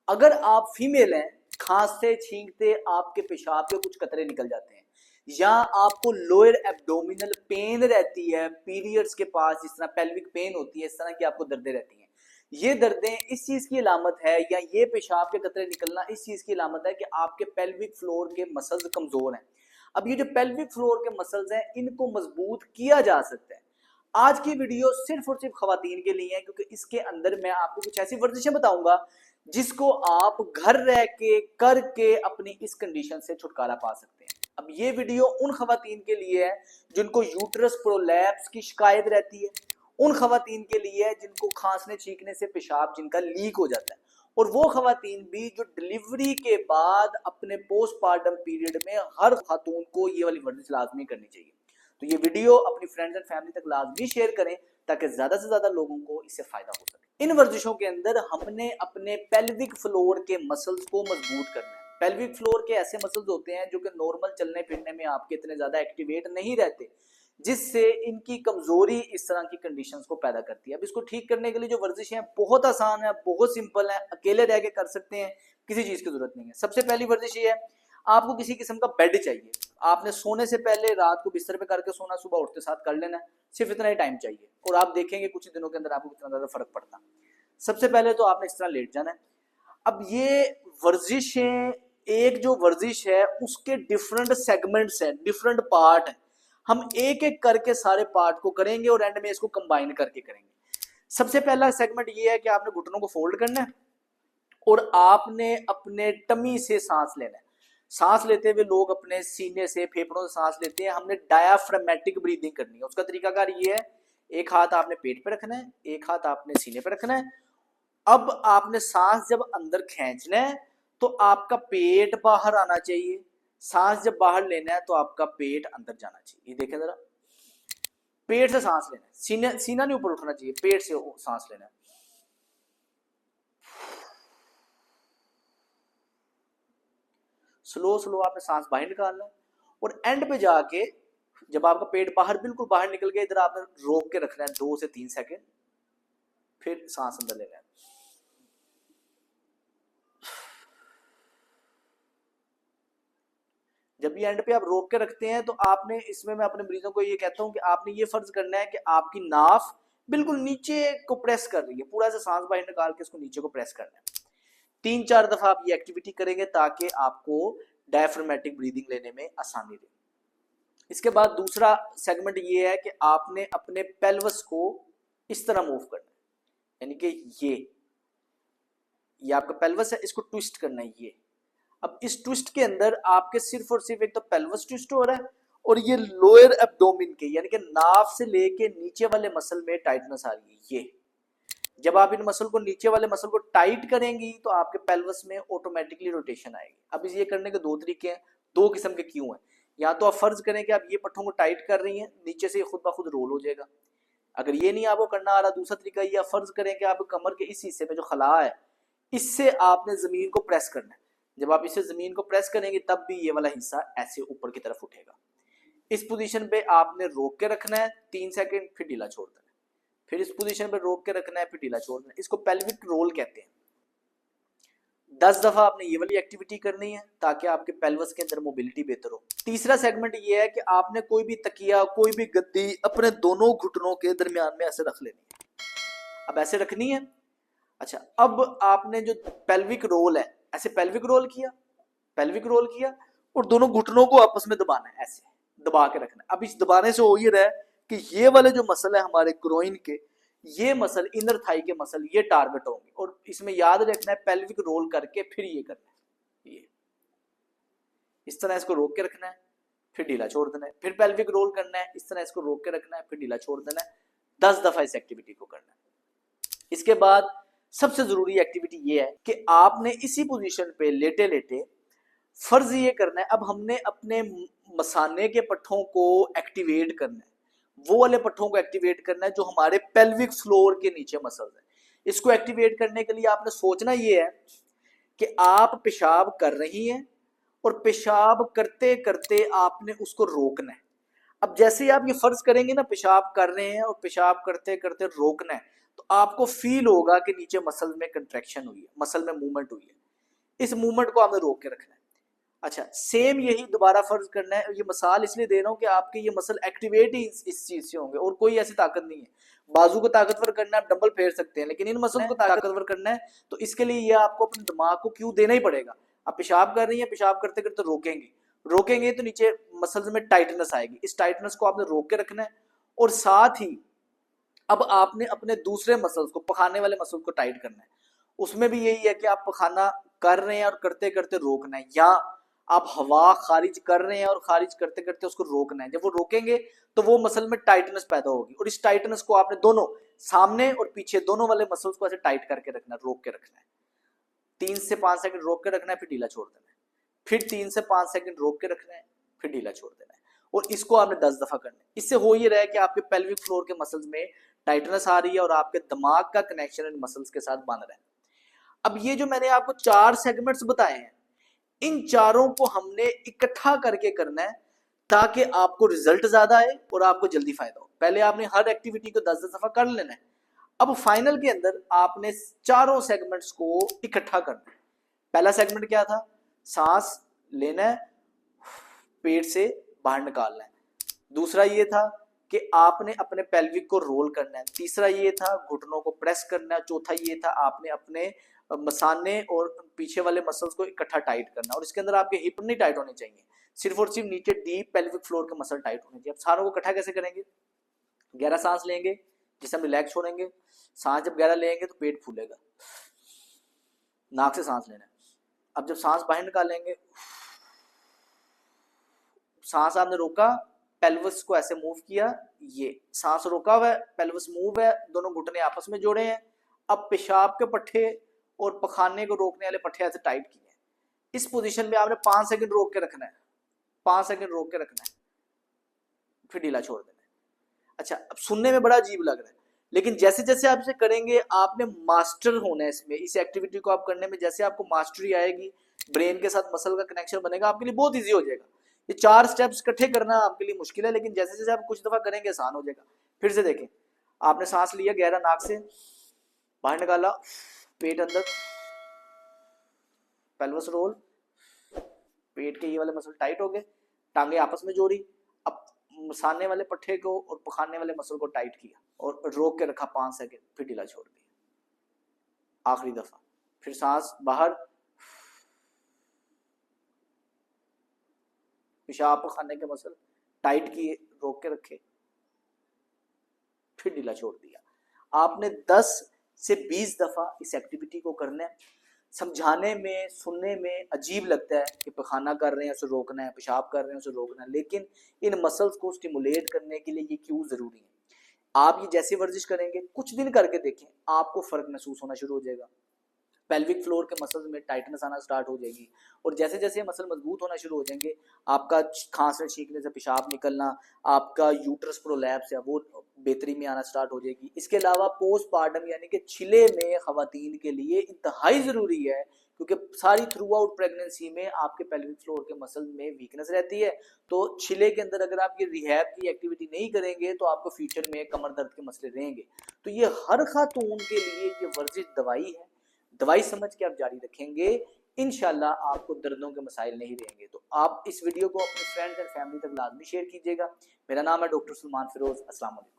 अगर आप फीमेल हैं, खांसते छींकते आपके पेशाब के कुछ कतरे निकल जाते हैं, या आपको लोअर एब्डोमिनल पेन रहती है पीरियड्स के पास, जिस तरह पेल्विक पेन होती है, इस तरह की आपको दर्दें रहती हैं, ये दर्दें इस चीज की अलामत है, या ये पेशाब के कतरे निकलना इस चीज की अलामत है कि आपके पेल्विक फ्लोर के मसल्स कमजोर हैं। अब ये जो पेल्विक फ्लोर के मसल्स हैं, इनको मजबूत किया जा सकता है। आज की वीडियो सिर्फ और सिर्फ खवातीन के लिए है, क्योंकि इसके अंदर मैं आपको कुछ ऐसी वर्जिशें बताऊंगा जिसको आप घर रह के करके अपनी इस कंडीशन से छुटकारा पा सकते हैं। अब ये वीडियो उन खवातीन के लिए है जिनको यूट्रस प्रोलैप्स की शिकायत रहती है, उन खवातीन के लिए है जिनको खांसने छींकने से पेशाब जिनका लीक हो जाता है, और वो खवातीन भी जो डिलीवरी के बाद अपने पोस्टमार्टम पीरियड में हर खातून को ये वाली वर्जिश लाजमी करनी चाहिए। तो ये वीडियो अपनी फ्रेंड्स एंड फैमिली तक लाजमी शेयर करें ताकि ज्यादा से ज्यादा लोगों को इससे फायदा हो सके। इन वर्जिशों के अंदर हमने अपने पेल्विक फ्लोर के मसल्स को मजबूत करना है। पेल्विक फ्लोर के ऐसे मसल्स होते हैं जो कि नॉर्मल चलने फिरने में आपके इतने ज्यादा एक्टिवेट नहीं रहते, जिससे इनकी कमजोरी इस तरह की कंडीशंस को पैदा करती है। अब इसको ठीक करने के लिए जो वर्जिशें हैं बहुत आसान है, बहुत सिंपल है, अकेले रह के कर सकते हैं, किसी चीज की जरूरत नहीं है। सबसे पहली वर्जिश ये है, आपको किसी किस्म का बेड चाहिए। आपने सोने से पहले रात को बिस्तर पे करके सोना, सुबह उठते साथ कर लेना, सिर्फ इतना ही टाइम चाहिए, और आप देखेंगे कुछ दिनों के अंदर आपको कितना ज्यादा फर्क पड़ता। सबसे पहले तो आपने इस तरह लेट जाना है। अब ये वर्जिशें, एक जो वर्जिश है उसके डिफरेंट सेगमेंट्स हैं, डिफरेंट पार्ट हैं, हम एक एक करके सारे पार्ट को करेंगे और एंड में इसको कंबाइन करके करेंगे। सबसे पहला सेगमेंट ये है कि आपने घुटनों को फोल्ड करना है और आपने अपने टमी से सांस लेना है। सांस लेते हुए लोग अपने सीने से, फेफड़ों से सांस लेते हैं, हमने डायाफ्रामेटिक ब्रीदिंग करनी है। उसका तरीकाकार ये है, एक हाथ आपने पेट पे रखना है, एक हाथ आपने सीने पे रखना है। अब आपने सांस जब अंदर खींचना है तो आपका पेट बाहर आना चाहिए, सांस जब बाहर लेना है तो आपका पेट अंदर जाना चाहिए। ये देखें जरा, पेट से सांस लेना है, सीना नहीं ऊपर उठना चाहिए, पेट से सांस लेना है। स्लो स्लो आपने सांस बाहर निकालना है, और एंड पे जाके जब आपका पेट बाहर, बिल्कुल बाहर निकल गया, इधर आपने रोक के रखना है 2 से 3 सेकंड, फिर सांस अंदर लेना है। जब ये एंड पे आप रोक के रखते हैं तो आपने इसमें, मैं अपने मरीजों को ये कहता हूं कि आपने ये फर्ज करना है कि आपकी नाफ बिल्कुल नीचे को प्रेस कर रही है, पूरा से सांस बाहर निकाल के इसको नीचे को प्रेस करना है। 3-4 दफा आप ये एक्टिविटी करेंगे ताकि आपको डायफ्रामेटिक ब्रीदिंग लेने में आसानी रहे। इसके बाद दूसरा सेगमेंट ये है कि आपने अपने पेल्वस को इस तरह मूव करना है, यानी कि ये आपका पेल्वस है, इसको ट्विस्ट करना है ये। अब इस ट्विस्ट के अंदर आपके सिर्फ और सिर्फ एक तो पेल्वस ट्विस्ट हो रहा है, और ये लोअर एब्डोमिन के यानी कि नाभ से लेके नीचे वाले मसल में टाइटनेस आ रही है। ये जब आप इन मसल को, नीचे वाले मसल को टाइट करेंगी तो आपके पेल्वस में ऑटोमेटिकली रोटेशन आएगी। अब ये करने के 2 तरीके हैं, 2 किस्म के क्यों हैं। या तो आप फर्ज करें कि आप ये पट्टों को टाइट कर रही हैं, नीचे से खुद ब खुद रोल हो जाएगा। अगर ये नहीं आपको करना आ रहा, दूसरा तरीका ये, आप फर्ज करें कि आप कमर के इस हिस्से में जो खला है, इससे आपने जमीन को प्रेस करना है। जब आप इसे जमीन को प्रेस करेंगे तब भी ये वाला हिस्सा ऐसे ऊपर की तरफ उठेगा। इस पोजीशन पे आपने रोक के रखना है 3 सेकंड, फिर ढीला छोड़ देना है, फिर इस पोजीशन पे रोक के रखना है, फिर ढीला छोड़ देना है। इसको पेल्विक रोल कहते हैं। 10 दफा आपने ये वाली एक्टिविटी करनी है ताकि आपके पेल्वस के अंदर मोबिलिटी बेहतर हो। तीसरा सेगमेंट ये है कि आपने कोई भी तकिया, कोई भी गद्दी अपने दोनों घुटनों के दरमियान में ऐसे रख लेनी है। अब ऐसे रखनी है। अच्छा, अब आपने जो पेल्विक रोल है, ऐसे पेल्विक रोल किया और दोनों घुटनों को आपस में दबाना है, ऐसे दबा के रखना है। अब इस दबाने से हो ये रहा है कि ये वाले जो मसल है हमारे ग्रोइन के, ये मसल, इनर थाई के मसल, ये टारगेट होंगे। और इसमें याद रखना है पेल्विक रोल करके फिर ये करना है, ये इस तरह इसको रोक के रखना है, फिर ढीला छोड़ देना है, फिर पेल्विक रोल करना है, इस तरह इसको रोक के रखना है, फिर ढीला छोड़ देना है। 10 दफा इस एक्टिविटी को करना है। इसके बाद सबसे जरूरी एक्टिविटी ये है कि आपने इसी पोजीशन पे लेटे लेटे फर्ज ये करना है, अब हमने अपने मसाने के पट्ठों को एक्टिवेट करना है, वो वाले पट्ठों को एक्टिवेट करना है जो हमारे पेल्विक फ्लोर के नीचे मसल्स हैं। इसको एक्टिवेट करने के लिए आपने सोचना ये है कि आप पेशाब कर रही हैं और पेशाब करते करते आपने उसको रोकना है। अब जैसे ही आप ये फर्ज करेंगे ना, पेशाब कर रहे हैं और पेशाब करते करते रोकना है, तो आपको फील होगा कि नीचे मसल में कंट्रैक्शन हुई है, मसल में मूवमेंट हुई है। इस मूवमेंट को आपने रोक के रखना है। अच्छा, सेम यही दोबारा फर्ज करना है। ये मसाल इसलिए दे रहा हूँ कि आपके ये मसल एक्टिवेट ही इस चीज से होंगे, और कोई ऐसी ताकत नहीं है। बाजू को ताकतवर करना है, आप डंबल फेर सकते हैं, लेकिन इन मसल को ताकतवर करना है तो इसके लिए ये आपको अपने दिमाग को क्यों देना ही पड़ेगा। आप पेशाब कर रही हैं, पेशाब करते करते रोकेंगे तो नीचे मसल्स में टाइटनेस आएगी। इस टाइटनेस को आपने रोक के रखना है। और साथ ही अब आपने अपने दूसरे मसल्स को, पखाने वाले मसल्स को टाइट करना है। उसमें भी यही है कि आप पखाना कर रहे हैं और करते करते रोकना है, या आप हवा खारिज कर रहे हैं और खारिज करते करते उसको रोकना है। जब वो रोकेंगे तो वो मसल में टाइटनेस पैदा होगी, और इस टाइटनेस को आपने दोनों सामने और पीछे दोनों वाले मसल्स को ऐसे टाइट करके रखना है, रोक के रखना है। 3 से 5 सेकंड रोक के रखना है, फिर ढीला छोड़ देना है। फिर 3 से 5 सेकंड रोक के रखना है, फिर ढीला छोड़ देना है। और इसको आपने 10 दफा करना है। इससे हो ये रहा है कि आपके पेल्विक फ्लोर के मसल्स में टाइटनेस आ रही है और आपके दिमाग का कनेक्शन इन मसल्स के साथ बन रहा है। अब ये जो मैंने आपको 4 सेगमेंट्स बताए हैं, इन चारों को हमने इकट्ठा करके करना है ताकि आपको रिजल्ट ज्यादा आए और आपको जल्दी फायदा हो। पहले आपने हर एक्टिविटी को 10-10 दफा कर लेना है। अब फाइनल के अंदर आपने चारों सेगमेंट्स को इकट्ठा करना है। पहला सेगमेंट क्या था? सांस लेना है, पेट से बाहर निकालना है। दूसरा ये था कि आपने अपने पेल्विक को रोल करना है। तीसरा ये था घुटनों को प्रेस करना है। चौथा ये था आपने अपने मसाने और पीछे वाले मसल्स को इकट्ठा टाइट करना, और इसके अंदर आपके हिप नहीं टाइट होने चाहिए, सिर्फ और सिर्फ नीचे डीप पेल्विक फ्लोर के मसल टाइट होने चाहिए। अब सारों को इकट्ठा कैसे करेंगे? गहरा सांस लेंगे, जिसे हम रिलैक्स छोड़ेंगे। सांस जब गहरा लेंगे तो पेट फूलेगा। नाक से सांस लेना है। अब जब सांस बाहर निकालेंगे, सांस आपने रोका, पेल्विस को ऐसे मूव किया, ये सांस रोका हुआ है, पेल्विस मूव है, दोनों घुटने आपस में जोड़े हैं। अब पेशाब के पट्टे और पखाने को रोकने वाले पट्टे ऐसे टाइट किए हैं। इस पोजीशन में आपने 5 सेकंड रोक के रखना है, 5 सेकंड रोक के रखना है, फिर ढीला छोड़ देना है। अच्छा, अब सुनने में बड़ा अजीब लग रहा है, लेकिन जैसे जैसे आप इसे करेंगे आपने मास्टर होना है इसमें। इस एक्टिविटी को आप करने में जैसे आपको मास्टरी आएगी, ब्रेन के साथ मसल का कनेक्शन बनेगा, आपके लिए बहुत ईजी हो जाएगा। ये 4 स्टेप्स इकट्ठे करना आपके लिए मुश्किल है, लेकिन जैसे जैसे आप कुछ दफा करेंगे आसान हो जाएगा। फिर से देखें, आपने सांस लिया गहरा, नाक से बाहर निकाला, पेट अंदर, पेल्विस रोल, पेट के ये वाले मसल टाइट हो गए, टांगे आपस में जोड़ी। अब मसाने वाले पट्टे को और पखाने वाले मसल को टाइट किया और रोक के रखा 5 सेकंड, फिर ढीला छोड़ दिया। आखिरी दफा, फिर सांस बाहर, पेशाब पखाने के मसल टाइट किए, रोक के रखे, फिर ढीला छोड़ दिया। आपने 10 से 20 दफा इस एक्टिविटी को करना है। समझाने में, सुनने में अजीब लगता है कि पखाना कर रहे हैं उसे रोकना है, पेशाब कर रहे हैं उसे रोकना है, लेकिन इन मसल्स को स्टिमुलेट करने के लिए ये क्यों जरूरी है। आप ये जैसे वर्जिश करेंगे, कुछ दिन करके देखें, आपको फर्क महसूस होना शुरू हो जाएगा। पेल्विक फ्लोर के मसल्स में टाइटनेस आना स्टार्ट हो जाएगी, और जैसे जैसे मसल मजबूत होना शुरू हो जाएंगे, आपका खांसने छींकने से पेशाब निकलना, आपका यूट्रस प्रोलैप्स है वो बेहतरी में आना स्टार्ट हो जाएगी। इसके अलावा पोस्टपार्टम यानी कि छिले में खवातीन के लिए इंतहाई ज़रूरी है, क्योंकि सारी थ्रू आउट प्रेगनेंसी में आपके पेल्विक फ्लोर के मसल में वीकनेस रहती है। तो छिले के अंदर अगर आप ये रिहैब की एक्टिविटी नहीं करेंगे तो आपको फ्यूचर में कमर दर्द के मसले रहेंगे। तो ये हर खातून के लिए ये वर्जिश दवाई है। दवाई समझ के आप जारी रखेंगे, इंशाल्लाह आपको दर्दों के मसाइल नहीं रहेंगे। तो आप इस वीडियो को अपने फ्रेंड्स एंड फैमिली तक लाजमी शेयर कीजिएगा। मेरा नाम है डॉक्टर सलमान फिरोज। अस्सलाम वालेकुम।